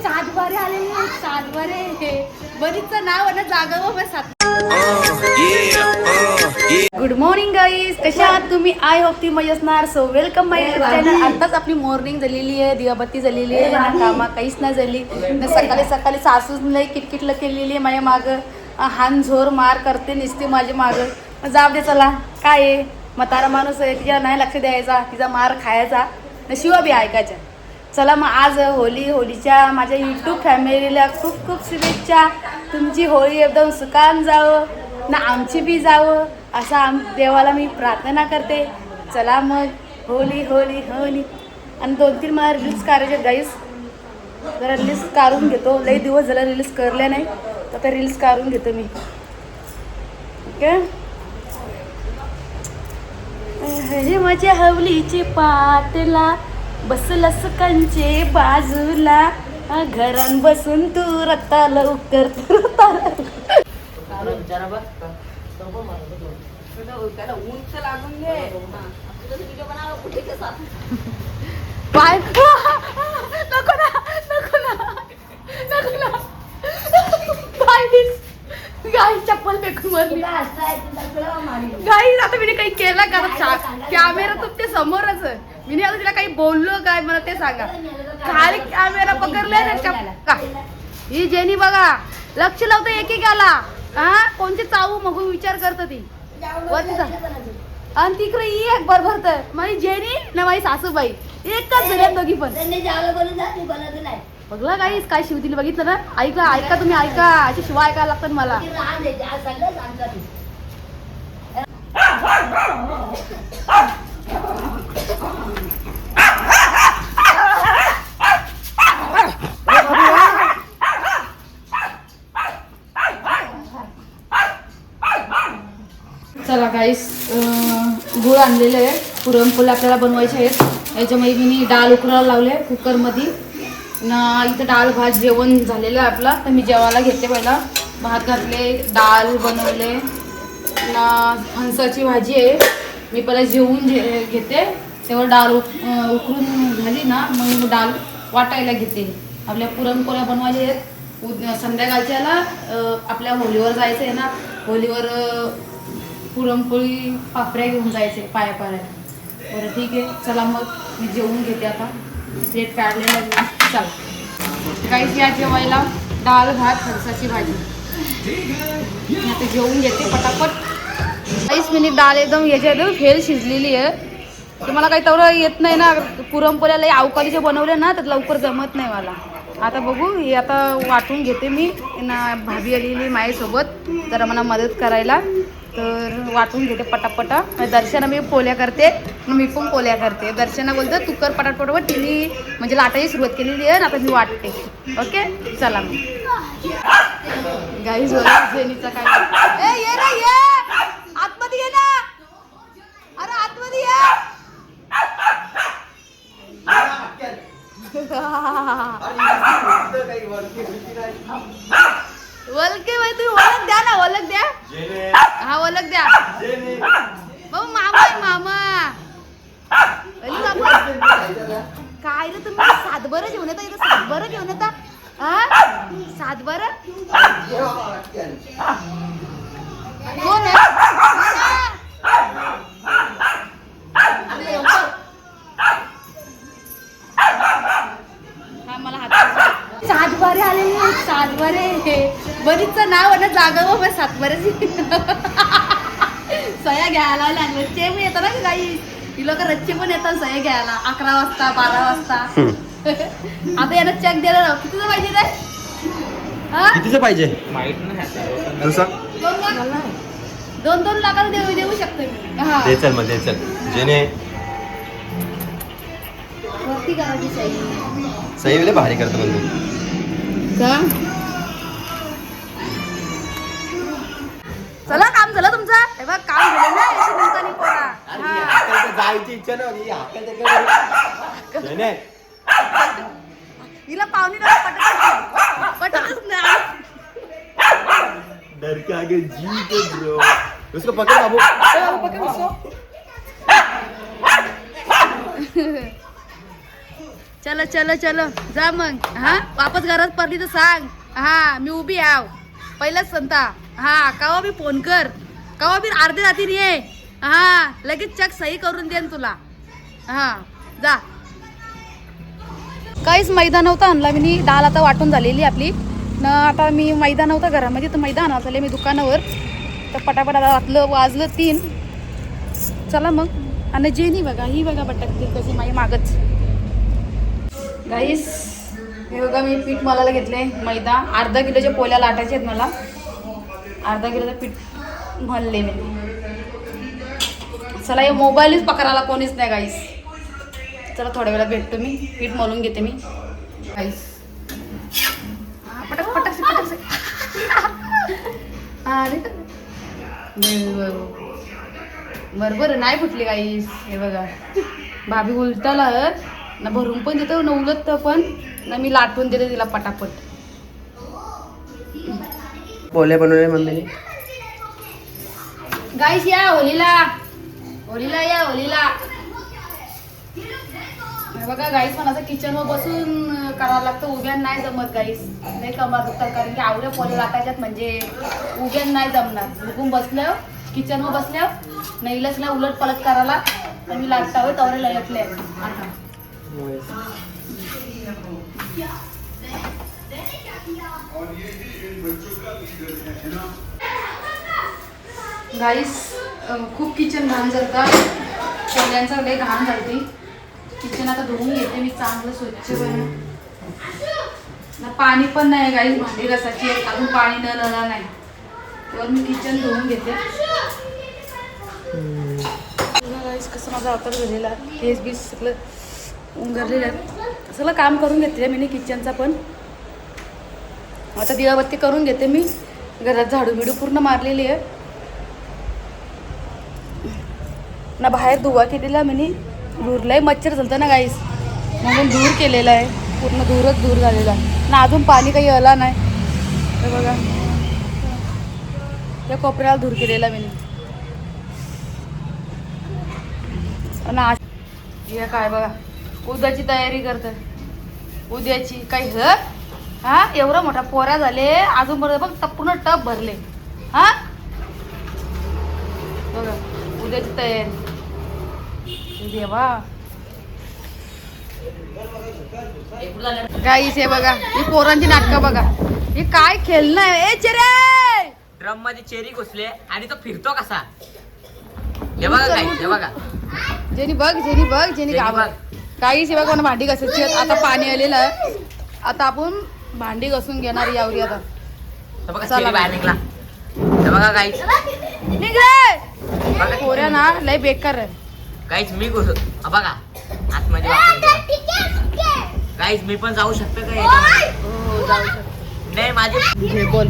सातबारे आलेले सातबारे बरीच नाव आहे ना जागा बस सात. गुड मॉर्निंग गाईज, कशा आहात तुम्ही? आय होप ती मजा असणार. सो वेलकम माय चॅनल. आताच आपली मॉर्निंग झालेली आहे, दिवाबत्ती झालेली आहे, कामा काहीच नाही झाली. सकाळी सकाळी सासून लई किटकिटलं केलेली आहे माझ्या मागं. हान झोर मार करते निसते माझ्या मागं. जाऊ दे, चला काय आहे, म्हातारा माणूस आहे, तिच्या नाही लक्ष द्यायचा, तिचा मार खायचा, शिवा बी ऐकायच्या. चला मग आज होळीच्या माझ्या यूट्यूब फॅमिलीला खूप खूप शुभेच्छा. तुमची होळी एकदम सुखान जावं ना, आमची बी जावं असं देवाला मी प्रार्थना करते. चला मग होळी होळी होळी. आणि 2-3 मला रील्स करायचे गाईस, जरा रील्स काढून घेतो. लई दिवस झाला रील्स करल्या नाही, तर आता रील्स काढून घेतो मी. ओके, हे माझ्या हवलीचे पाटला बसलस कंचे बाजूला, घरान बसून तू रत्ता लवकर उंच लागून घे पाय. नको ना नको ना नको ना गाई चप्पल फेकून मारली गाई. आता मी काही केला का? कॅमेरा तुमच्या समोरच, मी आता तिला काही बोललो काय मला ते सांगा. खाली कॅमेरा पकडलाय ना ही जेनी बघा लक्ष लावतं एकेकाला. हा कोणते चावू मग विचार करत ती वरती. आणि तिकडे एक बरोबर तर माझी जेनी ना माझी सासूबाई एकच झाल्या दोघी पण. बघला गाईस काय शिवतील बघितलं ना. ऐका ऐका तुम्ही ऐका, अशी शिवा ऐकायला लागतात मला. चला गाईस, गुळ आणलेलं आहे, पुरणपोळी आपल्याला बनवायचे आहेत. याच्यामध्ये मी डाळ उकळायला लावले कुकरमध्ये ना. इथं डाळ भात जेवण झालेलं आहे आपला, तर मी जेवायला घेते. पहिला भात घातले, डाळ बनवले ना, फणसाची भाजी आहे. मी पहिला जेवून घेते, तेव्हा डाळ उकळून झाली ना, मग डाळ वाटायला घेते. आपल्या पुरणपोळ्या बनवायच्या आहेत संध्याकाळच्याला. आपल्या होळीवर जायचं आहे ना, होळीवर पुरणपोळी पापड्या घेऊन जायचे पाया पाया. बरं ठीक आहे, चला मग मी जेवून घेते. आता प्लेट काढलेलं चला काहीच या जेवायला डाळ भात फणसाची भाजी. मी आता जेवून घेते पटापट. 20 मिनिट डाळ एकदम याच्यात फेल शिजलेली आहे. तुम्हाला काही तेवढं येत नाही ना, पुरणपोळ्या लई अवकाळीचे बनवले ना तर लवकर जमत नाही मला. आता बघू, हे आता वाटून घेते मी ना. भाभी आलेली माझ्यासोबत जरा मला मदत करायला, तर वाटून घेते पटापटा. दर्शना मी पोळ्या करते, मी पण पोळ्या करते. दर्शना बोलतं तू कर पटापट, तिने म्हणजे लाटायची सुरुवात केलेली आहे, आता मी वाटते. ओके चला मग गाईज. जेनीचा काय ये रे ये आतमध्ये ये ना, अरे आतमध्ये ये. वलके भाई तुम्ही ओळख द्या ना, ओळख द्या. हा ओळख द्या भाऊ. मामा आहे मामा. काय रे तुम्ही 7 बरं घेऊन येता इथं? 7 बरं घेऊन येता? हा 7 बरं कोण आहे? हा मला हात 7 बरे आलेले 7 बरे बरीच नाव आहे ना जागा बस 7 बरेच सह्या घ्यायला लागले. चे पण येतात ना काही ही लोक, रच्चे पण येतात सह्या घ्यायला 11 वाजता 12 वाजता. आता याला चेक द्यायला लाव. कितीचं पाहिजे ते? कितीचं पाहिजे? 2 लाखाला देऊ शकतो मी. हा दे चल मग, दे चल. जेने वरती करायची सही. सही वेळे भारी करतो म्हणजे का? चला काम झालं तुमचं. हे बघ काम झालं ना, याची चिंता नाही पोरा. जायची इच्छा नव्हती. हिला पाहुणे पटतच नाही. डर के आगे जीत है ब्रो. उसको पकड़ बाबू. पकड़ उसको. चलो चलो चलो जा मग हा वापस घरात पडली तर सांग हा मी उभी आव पहिलाच संता हा कवा बी फोन कर कवा बी अर्धे रात्री ये हा लगेच चक सही करून देन तुला हा जा. काहीच मैदा नव्हता आणला मी डाळ आता वाटून झालेली आपली न आता मी मैदा नव्हता घरामध्ये तर मैदा आणा चालले मी दुकानावर तर पटापट आता वाजलं 3. चला मग आणि जेनी बघा ही बघा बटकते कशी माझी मागच. गाईस हे बघा मी पीठ मलाला घेतले मैदा अर्धा किलोच्या पोळ्या लाटायचे आहेत मला अर्धा किलोचं पीठ मळले मी. चला हे मोबाईलच पकडायला कोणीच नाही गाईस. चला थोड्या वेळात भेटतो मी पीठ मळून घेते मी गाईस. पटक पटक पटक अरे बरोबर नाही फुटली गाईस. हे बघा भाभी उलटाला ना भरून पण देतो ना उलट पण ना मी लाटून देते तिला पटापट. पोले बनवले मम्मीने. गाईस या होलीला होलीला या होलीला. बघा गाईस पण असं किचनवर बसून करावं लागतं उभ्यान नाही जमत गाईस नाही कमर दुखतात कारण की आवड्या पोले लाटायच्यात म्हणजे उभ्यान नाही जमणार. उभून बसल्यावर किचनवर बसल्यावर नाहीलच ना उलट पलट करायला तर मी लाटता होय तवरे लटले आता. गाईस खूप किचन घाण झालता पोल्यांचा लय घाण झालती. किचन आता धुवून घेते मी चांगलं स्वच्छ ना पाणी पण नाही गाईस भांडी घासायची अजून पाणी न नळा नाही तेव्हा मी किचन धुवून घेते. गाईस कसं माझा अवतार झालेला केस बीस सगळं उंगरलेलं आहे सगळं काम करून घेते मी किचनचा पण. आता दिवाबत्ती करून घेते मी घरात झाडू बिडू पूर्ण मारलेली आहे ना बाहेर धुवा केलेला मी धूरलाय मच्छर झालतं ना गाईस म्हणून धूर केलेला आहे पूर्ण धूरच धूर झालेला ना अजून पाणी काही आला नाही. हे बघा त्या कोपऱ्याला धूर केलेला मी ना. हे काय बघा उद्याची तयारी करतात उद्याची काही हा एवढा मोठा पोऱ्या झाले अजून बरोबर बघ पूर्ण टप भरले हा बघा उद्याची तयारी देवा. गाईस हे बघा ही पोरांची नाटकं बघा हे काय खेळणं आहे. ए चेरे ड्रम मध्ये चेरी घुसले आणि तो फिरतो कसा हे बघा काय हे बघा जेनी बघ जेनी गावा. गाईस हे बघा मला भांडी घासायची आता पाणी आलेलं आहे आता आपण भांडी घासून घेणार यावरी आता. हे बघा चेरी बाहेर निघला हे बघा गाईस निघले पोऱ्या ना लय बेकार आहे गाईस मी घुसू बघा आतमध्ये गाईस मी पण जाऊ शकतो का हो जाऊ शकतो नाही माझे बोल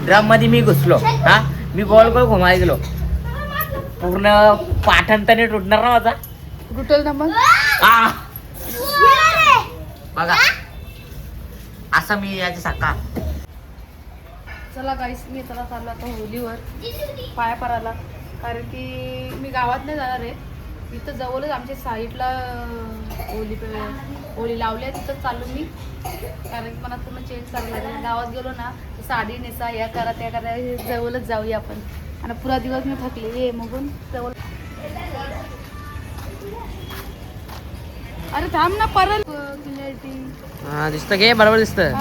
ड्रम मध्ये मी घुसलो हा मी गोल गोल घुमायला गेलो पूर्ण पाठांतने तुटणार ना माझा रुटल ना मग हा बघा असं मी याची सकाळ. चला गाईस मी चला चाललो आता होलीवर पाया पडायला कारण की मी गावात नाही जाणार आहे इथं जवळच आमच्या साईडला होली लावली आहे तिथं चाललो मी कारण की मला पूर्ण चेंज करावं लागेल. गावात गेलो ना साडी नेसा या करा त्या करा हे जवळच जाऊया आपण आणि पुरा दिवस मी थकलेली आहे मगून जवळ. अरे थांब ना परत हा दिसतं घे बरोबर दिसतं.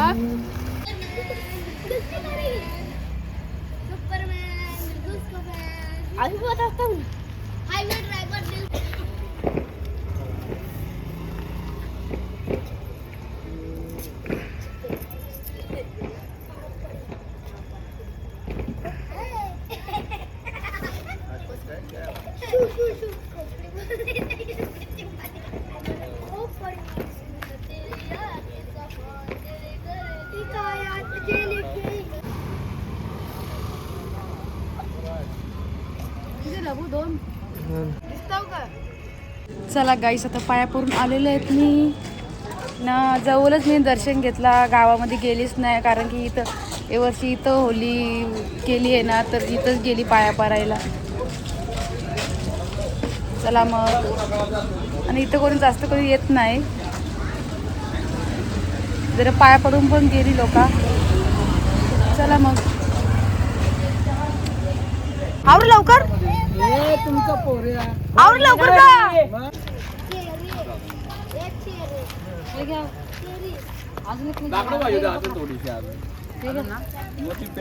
चला गाईस आता पाया पडून आलेले आहेत मी ना जवळच मी दर्शन घेतला गावामध्ये गेलीच नाही कारण की इथं यावर्षी इथं होली केली आहे ना तर इथंच गेली पाया पडायला. चला मग आणि इथं कोणी जास्त कोणी येत नाही. जरा पाया पडून पण गेली लोक. चला मग आवर लवकर, आवर लवकर का. अजून